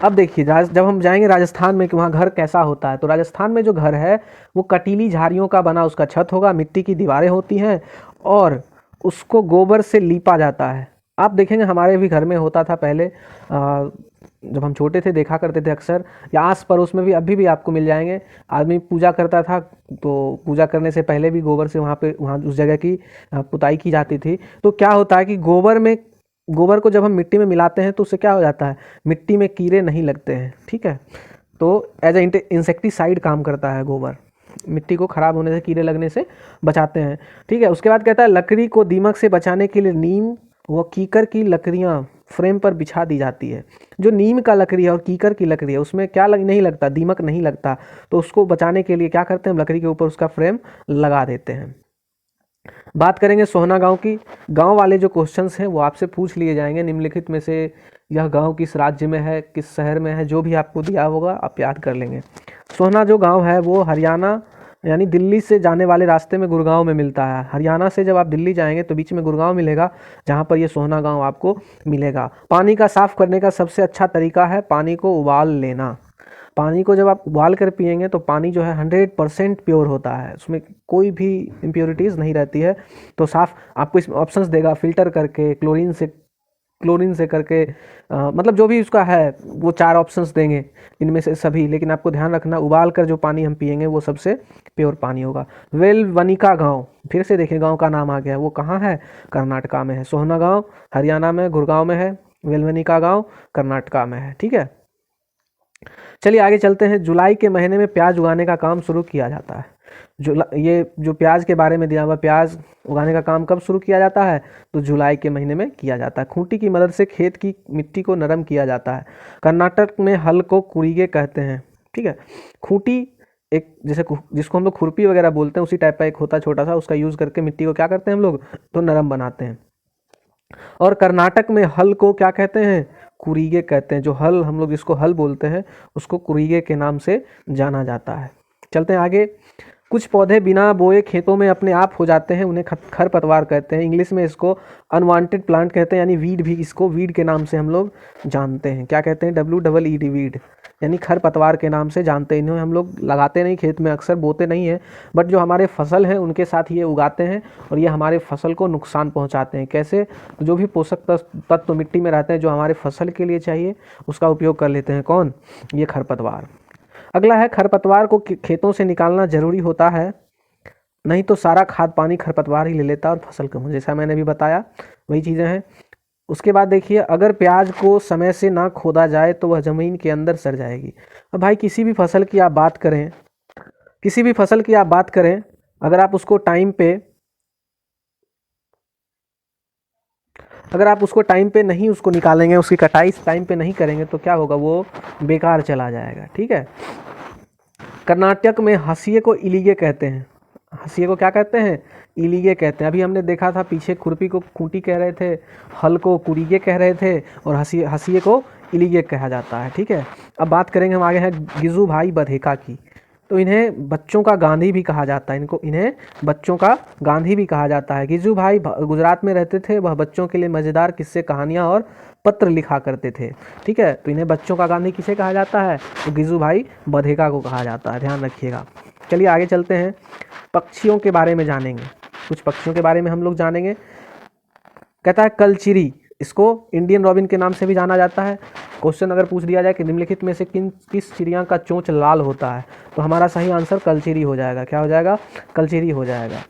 अब देखिए जब हम जाएंगे राजस्थान में कि वहाँ घर कैसा होता है, तो राजस्थान में जो घर है वो कटीली झाड़ियों का बना उसका छत होगा, मिट्टी की दीवारें होती हैं और उसको गोबर से लीपा जाता है। आप देखेंगे हमारे भी घर में होता था पहले, जब हम छोटे थे देखा करते थे अक्सर, या आस पड़ोस में भी अभी भी आपको मिल जाएंगे। आदमी पूजा करता था तो पूजा करने से पहले भी गोबर से वहाँ उस जगह की पुताई की जाती थी। तो क्या होता है कि गोबर को जब हम मिट्टी में मिलाते हैं तो उससे क्या हो जाता है, मिट्टी में कीड़े नहीं लगते हैं, ठीक है। तो एज ए इंसेक्टिसाइड काम करता है गोबर, मिट्टी को ख़राब होने से, कीड़े लगने से बचाते हैं, ठीक है। उसके बाद कहता है लकड़ी को दीमक से बचाने के लिए नीम व कीकर की लकड़ियाँ फ्रेम पर बिछा दी जाती है। जो नीम का लकड़ी है और कीकर की लकड़ी है उसमें क्या नहीं लगता, दीमक नहीं लगता, तो उसको बचाने के लिए क्या करते हैं, हम लकड़ी के ऊपर उसका फ्रेम लगा देते हैं। बात करेंगे सोहना गांव की। गांव वाले जो क्वेश्चंस हैं वो आपसे पूछ लिए जाएंगे निम्नलिखित में से यह गांव किस राज्य में है, किस शहर में है, जो भी आपको दिया होगा आप याद कर लेंगे। सोहना जो गांव है वो हरियाणा यानी दिल्ली से जाने वाले रास्ते में गुड़गांव में मिलता है। हरियाणा से जब आप दिल्ली जाएंगे तो बीच में गुड़गांव मिलेगा, जहाँ पर ये सोहना गांव आपको मिलेगा। पानी का साफ़ करने का सबसे अच्छा तरीका है पानी को उबाल लेना। पानी को जब आप उबाल कर पिएंगे तो पानी जो है 100% प्योर होता है, उसमें कोई भी इम्प्योरिटीज़ नहीं रहती है। तो साफ़ आपको इसमें ऑप्शंस देगा, फ़िल्टर करके, क्लोरीन से करके, मतलब जो भी उसका है वो 4 ऑप्शंस देंगे इनमें से सभी, लेकिन आपको ध्यान रखना उबाल कर जो पानी हम पिएंगे वो सबसे प्योर पानी होगा। वेलवनिका गांव, फिर से देखिए गांव का नाम आ गया, वो कहाँ है, कर्नाटका में है। सोहना गांव हरियाणा में गुड़गांव में है, वेलवनिका गांव कर्नाटका में है, ठीक है। चलिए आगे चलते हैं। जुलाई के महीने में प्याज उगाने का काम शुरू किया जाता है। ये जो प्याज के बारे में दिया हुआ, प्याज उगाने का काम कब शुरू किया जाता है? तो जुलाई के महीने में किया जाता है। खूंटी की मदद से खेत की मिट्टी को नरम किया जाता है। कर्नाटक में हल को कुरीगे कहते हैं। ठीक है, खूंटी एक जैसे जिसको हम लोग खुरपी वगैरह बोलते हैं, उसी टाइप का एक होता छोटा सा, उसका यूज़ करके मिट्टी को क्या करते हैं हम लोग? तो नरम बनाते हैं। और कर्नाटक में हल को क्या कहते हैं? कुरीगे कहते हैं। जो हल हम लोग जिसको हल बोलते हैं उसको कुरीगे के नाम से जाना जाता है। चलते हैं आगे। कुछ पौधे बिना बोए खेतों में अपने आप हो जाते हैं, उन्हें खरपतवार कहते हैं। इंग्लिश में इसको अनवांटेड प्लांट कहते हैं, यानी वीड भी, इसको वीड के नाम से हम लोग जानते हैं। क्या कहते हैं? WEED, वीड, यानी खरपतवार के नाम से जानते हैं। इन्हें हम लोग लगाते नहीं खेत में, अक्सर बोते नहीं हैं, बट जो हमारे फसल हैं उनके साथ ये उगाते हैं और ये हमारे फसल को नुकसान पहुंचाते हैं। कैसे? जो भी पोषक तत्व मिट्टी में रहते हैं जो हमारे फसल के लिए चाहिए, उसका उपयोग कर लेते हैं। कौन? ये खरपतवार। अगला है, खरपतवार को खेतों से निकालना जरूरी होता है, नहीं तो सारा खाद पानी खरपतवार ही ले लेता है और फसल कम, जैसा मैंने भी बताया वही चीज़ें हैं। उसके बाद देखिए, अगर प्याज को समय से ना खोदा जाए तो वह ज़मीन के अंदर सड़ जाएगी। अब भाई किसी भी फसल की आप बात करें, किसी भी फसल की आप बात करें, अगर आप उसको टाइम पे नहीं उसको निकालेंगे, उसकी कटाई टाइम पे नहीं करेंगे तो क्या होगा? वो बेकार चला जाएगा। ठीक है। कर्नाटक में हंसिए को इलीगे कहते हैं। हंसिए को क्या कहते हैं? इलीगे कहते हैं। अभी हमने देखा था पीछे, खुरपी को खूंटी कह रहे थे, हल को कुरीगे कह रहे थे, और हंसिए को इलीगे कहा जाता है। ठीक है। अब बात करेंगे हम आगे है गिजू भाई बधेका की। तो इन्हें बच्चों का गांधी भी कहा जाता है। इन्हें बच्चों का गांधी भी कहा जाता है। गिजू भाई गुजरात में रहते थे। वह बच्चों के लिए मज़ेदार किस्से, कहानियाँ और पत्र लिखा करते थे। ठीक है। तो इन्हें बच्चों का गांधी किसे कहा जाता है? तो गिजू भाई बधेका को कहा जाता है, ध्यान रखिएगा। चलिए आगे चलते हैं, पक्षियों के बारे में जानेंगे। कुछ पक्षियों के बारे में हम लोग जानेंगे। कहता है कलचिरी, इसको इंडियन रॉबिन के नाम से भी जाना जाता है। क्वेश्चन अगर पूछ दिया जाए कि निम्नलिखित में से किस चिड़िया का चोंच लाल होता है, तो हमारा सही आंसर कलचिरी हो जाएगा। क्या हो जाएगा? कलचिरी हो जाएगा।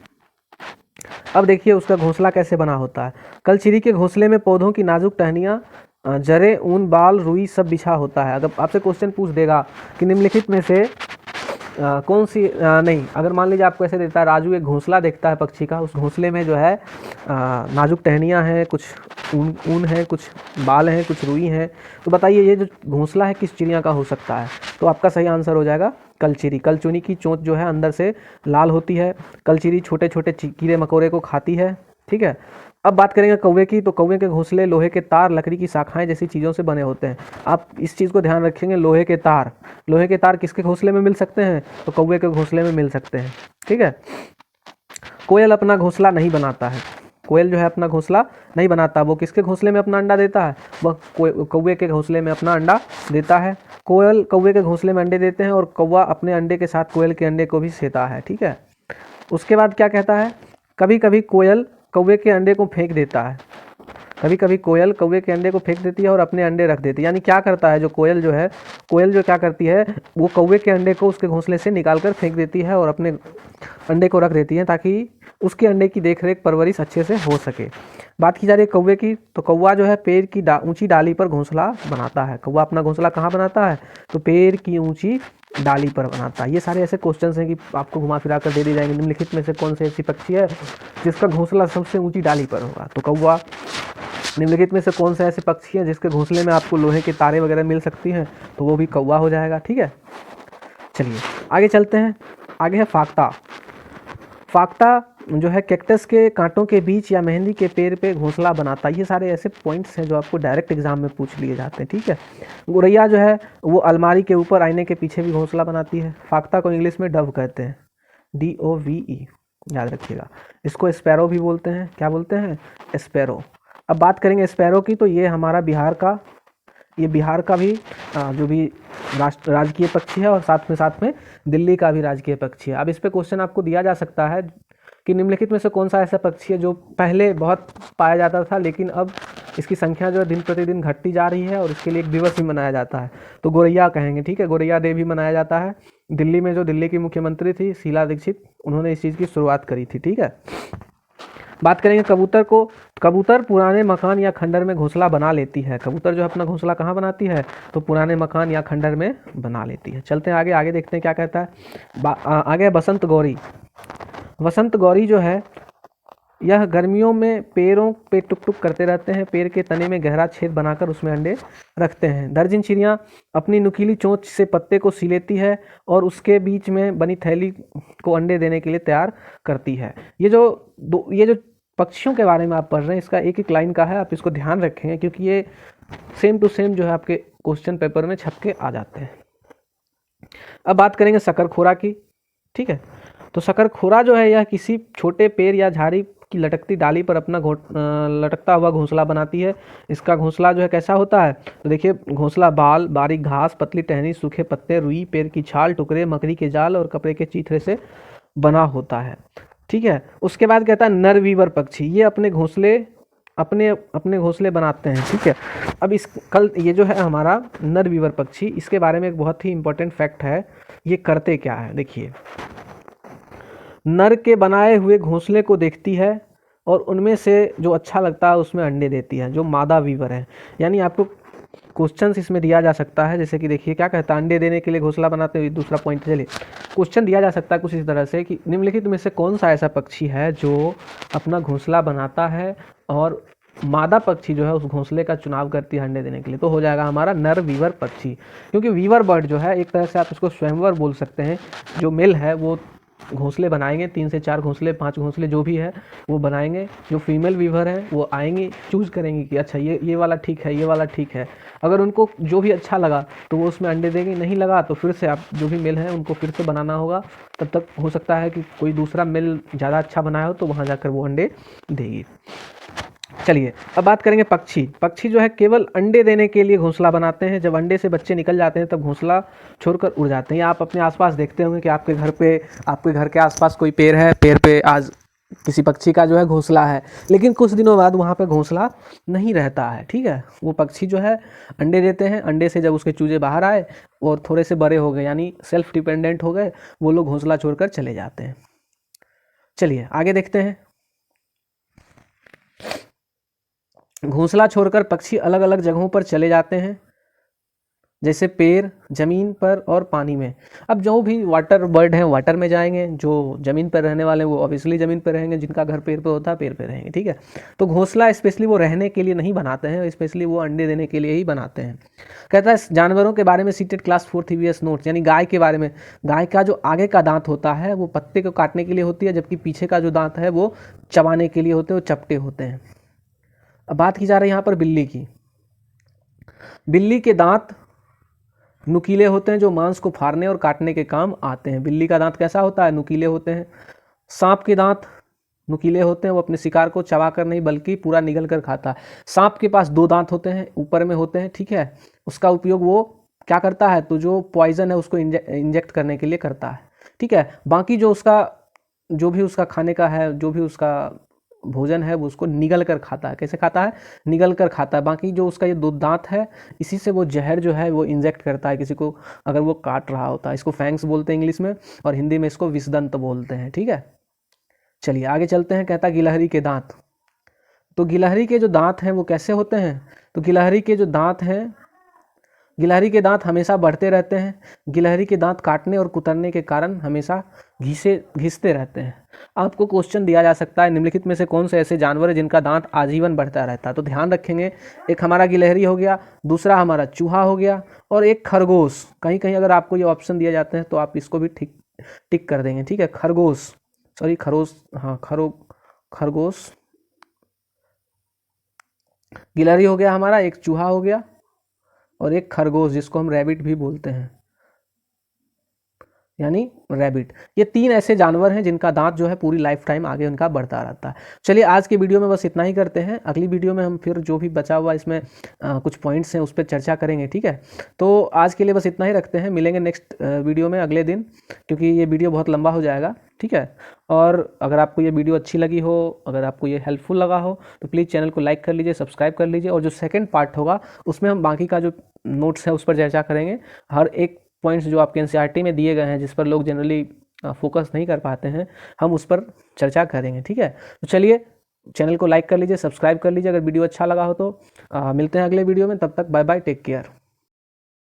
अब देखिए उसका घोंसला कैसे बना होता है। कलचिरी के घोंसले में पौधों की नाजुक टहनियाँ, जड़ें, ऊन, बाल, रुई सब बिछा होता है। अगर आपसे क्वेश्चन पूछ देगा कि निम्नलिखित में से कौन सी नहीं, अगर मान लीजिए आपको ऐसे देता है, राजू एक घोंसला देखता है पक्षी का, उस घोंसले में जो है नाजुक टहनियाँ हैं, कुछ ऊन है, कुछ बाल हैं, कुछ रुई हैं, तो बताइए ये जो घोंसला है किस चिड़िया का हो सकता है? तो आपका सही आंसर हो जाएगा कलचिरी। कलचुनी की चोंच जो है अंदर से लाल होती है। कलचिरी छोटे छोटे कीड़े मकोड़े को खाती है। ठीक है। अब बात करेंगे कौवे की। तो कौवे के घोंसले लोहे के तार, लकड़ी की शाखाएं जैसी चीज़ों से बने होते हैं। आप इस चीज़ को ध्यान रखेंगे, लोहे के तार किसके घोंसले में मिल सकते हैं? तो कौवे के घोंसले में मिल सकते हैं। ठीक है। कोयल अपना घोंसला नहीं बनाता है। कोयल जो है अपना घोंसला नहीं बनाता। वो किसके घोंसले में अपना अंडा देता है? वह कौवे के घोंसले में अपना अंडा देता है। कोयल कौवे के घोंसले में अंडे देते हैं और कौवा अपने अंडे के साथ कोयल के अंडे को भी सेता है। ठीक है। उसके बाद क्या कहता है? कभी कभी कोयल कौवे के अंडे को फेंक देता है। कभी कभी कोयल कौवे के अंडे को फेंक देती है और अपने अंडे रख देती है। यानी क्या करता है जो कोयल जो क्या करती है, वो कौवे के अंडे को उसके घोंसले से निकाल कर फेंक देती है और अपने अंडे को रख देती है, ताकि उसके अंडे की देखरेख परवरिश अच्छे से हो सके। बात की जा रही है कौवे की, तो कौवा जो है पेड़ की ऊंची डाली पर घोंसला बनाता है। कौवा अपना घोंसला कहाँ बनाता है? तो पेड़ की ऊंची डाली पर बनाता है। ये सारे ऐसे क्वेश्चंस हैं कि आपको घुमा फिरा कर दे दी जाएंगे। निम्नलिखित में से कौन सी ऐसी पक्षी है जिसका घोंसला सबसे ऊंची डाली पर होगा? तो कौवा। निम्नलिखित में से कौन सा ऐसे पक्षी है जिसके घोंसले में आपको लोहे के तारे वगैरह मिल सकती हैं? तो वो भी कौवा हो जाएगा। ठीक है। चलिए आगे चलते हैं। आगे है फाक्ता। फाक्ता जो है कैक्टस के कांटों के बीच या मेहंदी के पेड़ पे घोंसला बनाता है। ये सारे ऐसे पॉइंट्स हैं जो आपको डायरेक्ट एग्जाम में पूछ लिए जाते हैं। ठीक है। गौरैया जो है वो अलमारी के ऊपर, आईने के पीछे भी घोंसला बनाती है। फाक्ता को इंग्लिश में डव कहते हैं, DOVE, याद रखिएगा। इसको स्पैरो भी बोलते हैं। क्या बोलते हैं? स्पैरो। अब बात करेंगे स्पैरो की, तो ये हमारा बिहार का भी जो भी राजकीय पक्षी है और साथ में दिल्ली का भी राजकीय पक्षी है। अब इस पे क्वेश्चन आपको दिया जा सकता है कि निम्नलिखित में से कौन सा ऐसा पक्षी है जो पहले बहुत पाया जाता था लेकिन अब इसकी संख्या जो है दिन प्रतिदिन घटती जा रही है और इसके लिए एक दिवस भी मनाया जाता है? तो गौरैया कहेंगे। ठीक है। गौरैया डे भी मनाया जाता है। दिल्ली में जो दिल्ली की मुख्यमंत्री थी शीला दीक्षित, उन्होंने इस चीज़ की शुरुआत करी थी। ठीक है। बात करेंगे कबूतर को। कबूतर पुराने मकान या खंडर में घोंसला बना लेती है। कबूतर जो है अपना घोंसला कहाँ बनाती है, तो पुराने मकान या खंडर में बना लेती है। चलते हैं आगे, आगे देखते हैं क्या कहता है। आगे बसंत गौरी। वसंत गौरी जो है यह गर्मियों में पेड़ों पे टुक टुक करते रहते हैं। पेड़ के तने में गहरा छेद बनाकर उसमें अंडे रखते हैं। दर्जन चिड़ियाँ अपनी नुकीली चोंच से पत्ते को सी लेती है और उसके बीच में बनी थैली को अंडे देने के लिए तैयार करती है। ये जो पक्षियों के बारे में आप पढ़ रहे हैं, इसका एक एक लाइन का है, आप इसको ध्यान रखें क्योंकि ये सेम टू सेम जो है आपके क्वेश्चन पेपर में छप के आ जाते हैं। अब बात करेंगे शकरखोरा की। ठीक है, तो शकरखोरा जो है यह किसी छोटे पेड़ या झाड़ी की लटकती डाली पर अपना लटकता हुआ घोंसला बनाती है। इसका घोंसला जो है कैसा होता है, तो देखिए घोंसला बाल, बारीक घास, पतली टहनी, सूखे पत्ते, रुई, पेड़ की छाल, टुकड़े, मकड़ी के जाल और कपड़े के चीथड़े से बना होता है। ठीक है, उसके बाद कहता है नर वीवर पक्षी। ये अपने घोंसले बनाते हैं। ठीक है, अब ये जो है हमारा नर वीवर पक्षी, इसके बारे में एक बहुत ही इंपॉर्टेंट फैक्ट है। ये करते क्या है, देखिए नर के बनाए हुए घोंसले को देखती है और उनमें से जो अच्छा लगता है उसमें अंडे देती है, जो मादा वीवर है। यानी आपको क्वेश्चंस इसमें दिया जा सकता है, जैसे कि देखिए क्या कहता है, अंडे देने के लिए घोंसला बनाते हुए। दूसरा पॉइंट, चलिए क्वेश्चन दिया जा सकता है कुछ इस तरह से कि निम्नलिखित में से कौन सा ऐसा पक्षी है जो अपना घोंसला बनाता है और मादा पक्षी जो है उस घोंसले का चुनाव करती है अंडे देने के लिए। तो हो जाएगा हमारा नर वीवर पक्षी, क्योंकि वीवर बर्ड जो है एक तरह से आप इसको स्वयंवर बोल सकते हैं। जो मेल है वो घोंसले बनाएंगे, 3 से 4 घोंसले, 5 घोंसले जो भी है वो बनाएंगे। जो फीमेल वीवर है वो आएंगी, चूज़ करेंगी कि अच्छा ये वाला ठीक है, ये वाला ठीक है। अगर उनको जो भी अच्छा लगा तो वो उसमें अंडे देंगे, नहीं लगा तो फिर से आप जो भी मेल है उनको फिर से बनाना होगा। तब तक हो सकता है कि कोई दूसरा मेल ज़्यादा अच्छा बनाया हो तो वहाँ जाकर वो अंडे देगी। चलिए अब बात करेंगे पक्षी। पक्षी जो है केवल अंडे देने के लिए घोंसला बनाते हैं। जब अंडे से बच्चे निकल जाते हैं तब घोंसला छोड़कर उड़ जाते हैं। आप अपने आसपास देखते होंगे कि आपके घर के आसपास कोई पेड़ है, पेड़ पे आज किसी पक्षी का जो है घोंसला है, लेकिन कुछ दिनों बाद वहाँ पे घोंसला नहीं रहता है। ठीक है, वो पक्षी जो है अंडे देते हैं। अंडे से जब उसके चूजे बाहर आए और थोड़े से बड़े हो गए, यानी सेल्फ डिपेंडेंट हो गए, वो लोग घोंसला छोड़कर चले जाते हैं। चलिए आगे देखते हैं। घोंसला छोड़कर पक्षी अलग अलग जगहों पर चले जाते हैं, जैसे पेड़, जमीन पर और पानी में। अब जो भी वाटर बर्ड हैं वाटर में जाएंगे, जो ज़मीन पर रहने वाले हैं वो ऑब्वियसली ज़मीन पर रहेंगे, जिनका घर पेड़ पे होता है पेड़ पे रहेंगे। ठीक है, तो घोंसला स्पेशली वो रहने के लिए नहीं बनाते हैं, स्पेशली वो अंडे देने के लिए ही बनाते हैं। कहता है जानवरों के बारे में सीटेड क्लास 4 EVS नोट्स, यानी गाय के बारे में। गाय का जो आगे का दांत होता है वो पत्ते को काटने के लिए होती है, जबकि पीछे का जो दांत है वो चबाने के लिए होते हैं, वो चपटे होते हैं। अब बात की जा रही है यहाँ पर बिल्ली की। बिल्ली के दांत नुकीले होते हैं, जो मांस को फाड़ने और काटने के काम आते हैं। बिल्ली का दांत कैसा होता है, नुकीले होते हैं। सांप के दांत नुकीले होते हैं, वो अपने शिकार को चबा कर नहीं बल्कि पूरा निगल कर खाता है। सांप के पास 2 दांत होते हैं, ऊपर में होते हैं। ठीक है, उसका उपयोग वो क्या करता है, तो जो पॉइजन है उसको इंजेक्ट करने के लिए करता है। ठीक है, बाकी जो भी उसका खाने का है, जो भी उसका भोजन है वो उसको निगल कर खाता है। कैसे खाता है, निगल कर खाता है। बाकी जो उसका ये 2 दांत है, इसी से वो जहर जो है वो इंजेक्ट करता है किसी को अगर वो काट रहा होता है। इसको फैंक्स बोलते हैं इंग्लिश में, और हिंदी में इसको विषदंत बोलते हैं। ठीक है, चलिए आगे चलते हैं। कहता गिलहरी के दांत। तो गिलहरी के जो दांत हैं वो कैसे होते हैं, तो गिलहरी के जो दांत हैं, गिलहरी के दांत हमेशा बढ़ते रहते हैं। गिलहरी के दांत काटने और कुतरने के कारण हमेशा घिसते रहते हैं। आपको क्वेश्चन दिया जा सकता है निम्नलिखित में से कौन से ऐसे जानवर है जिनका दांत आजीवन बढ़ता रहता है। तो ध्यान रखेंगे, एक हमारा गिलहरी हो गया, दूसरा हमारा चूहा हो गया, और एक खरगोश। कहीं कहीं अगर आपको ये ऑप्शन दिए जाते हैं तो आप इसको भी टिक कर देंगे। ठीक है, खरगोश, सॉरी खरोश, हाँ खरगोश, गिलहरी हो गया हमारा, एक चूहा हो गया और एक खरगोश जिसको हम रैबिट भी बोलते हैं, यानी रैबिट। ये 3 ऐसे जानवर हैं जिनका दांत जो है पूरी लाइफ टाइम आगे उनका बढ़ता रहता है। चलिए आज के वीडियो में बस इतना ही करते हैं। अगली वीडियो में हम फिर जो भी बचा हुआ इसमें कुछ पॉइंट्स हैं उस पर चर्चा करेंगे। ठीक है, तो आज के लिए बस इतना ही रखते हैं। मिलेंगे नेक्स्ट वीडियो में अगले दिन, क्योंकि ये वीडियो बहुत लंबा हो जाएगा। ठीक है, और अगर आपको ये वीडियो अच्छी लगी हो, अगर आपको ये हेल्पफुल लगा हो तो प्लीज़ चैनल को लाइक कर लीजिए, सब्सक्राइब कर लीजिए। और जो सेकेंड पार्ट होगा उसमें हम बाकी का जो नोट्स है उस पर चर्चा करेंगे। हर एक पॉइंट्स जो आपके एनसीईआरटी में दिए गए हैं जिस पर लोग जनरली फोकस नहीं कर पाते हैं, हम उस पर चर्चा करेंगे। ठीक है, तो चलिए चैनल को लाइक कर लीजिए, सब्सक्राइब कर लीजिए अगर वीडियो अच्छा लगा हो तो। मिलते हैं अगले वीडियो में, तब तक बाय बाय, टेक केयर।